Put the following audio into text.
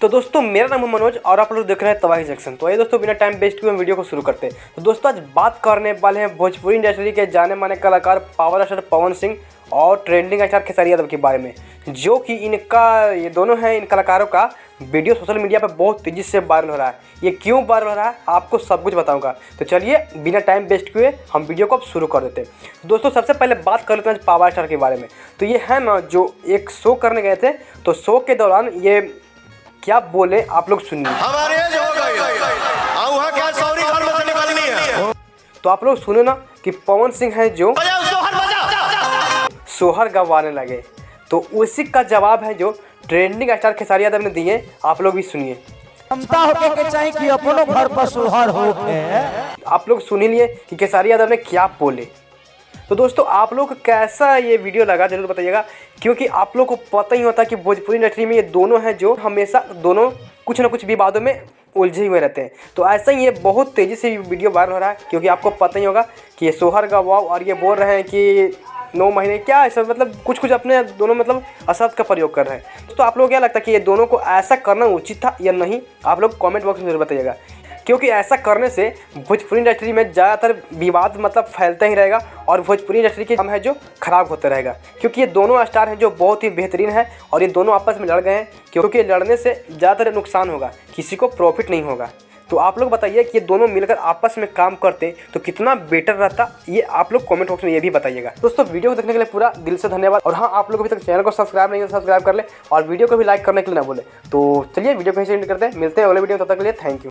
तो दोस्तों मेरा नाम है मनोज और आप लोग देख रहे हैं तबाही जंक्शन। तो ये दोस्तों बिना टाइम वेस्ट किए हम वीडियो को शुरू करते हैं। तो दोस्तों आज बात करने वाले हैं भोजपुरी इंडस्ट्री के जाने माने कलाकार पावर स्टार पवन सिंह और ट्रेंडिंग स्टार खेसारी यादव के बारे में, जो कि ये दोनों हैं, इन कलाकारों का वीडियो सोशल मीडिया पर बहुत तेज़ी से वायरल हो रहा है। ये क्यों वायरल हो रहा है आपको सब कुछ बताऊंगा। तो चलिए बिना टाइम वेस्ट किए हम वीडियो को अब शुरू कर देते हैं। दोस्तों सबसे पहले बात कर लेते हैं पावर स्टार के बारे में। तो ये है ना, जो एक शो करने गए थे, तो शो के दौरान ये क्या बोले आप लोग सुनिए। हमारे एज हो गई, वहाँ क्या सौरी घर में से निकलनी है। तो आप लोग सुने ना कि पवन सिंह है जो सोहर गवाने लगे, तो उसी का जवाब है जो ट्रेंडिंग स्टार खेसारी यादव ने दिए। आप लोग भी सुनिए। क्षमता होके के चाहिए कि अपनों घर पर सोहर हो के। आप लोग सुन ही लिए कि खेसारी यादव ने क्या बोले। तो दोस्तों आप लोग को कैसा ये वीडियो लगा जरूर बताइएगा, क्योंकि आप लोग को पता ही होता है कि भोजपुरी इंडस्ट्री में ये दोनों हैं जो हमेशा दोनों कुछ ना कुछ विवादों में उलझे हुए रहते हैं। तो ऐसा ही ये बहुत तेज़ी से वीडियो वायरल हो रहा है, क्योंकि आपको पता ही होगा कि ये सोहर गवाओ और ये बोल रहे हैं कि 9 महीने क्या ऐसा, मतलब कुछ अपने दोनों मतलब अशब्द का प्रयोग कर रहे हैं। तो आप लोग क्या लगता है कि ये दोनों को ऐसा करना उचित था या नहीं, आप लोग कमेंट बॉक्स में जरूर बताइएगा। क्योंकि ऐसा करने से भोजपुरी इंडस्ट्री में ज़्यादातर विवाद मतलब फैलता ही रहेगा और भोजपुरी इंडस्ट्री की नाम है जो खराब होता रहेगा। क्योंकि ये दोनों स्टार हैं जो बहुत ही बेहतरीन है और ये दोनों आपस में लड़ गए हैं, क्योंकि लड़ने से ज़्यादातर नुकसान होगा, किसी को प्रॉफिट नहीं होगा। तो आप लोग बताइए कि ये दोनों मिलकर आपस में काम करते तो कितना बेटर रहता, ये आप लोग कमेंट बॉक्स में ये भी बताइएगा। दोस्तों वीडियो को देखने के लिए पूरा दिल से धन्यवाद। और हाँ, आप लोग अभी तक चैनल को सब्सक्राइब नहीं है तो सब्सक्राइब कर ले और वीडियो को भी लाइक करने के लिए ना बोले। तो चलिए वीडियो को यहीं से एंड करते हैं, मिलते हैं अगले वीडियो में, तब तक के लिए थैंक यू।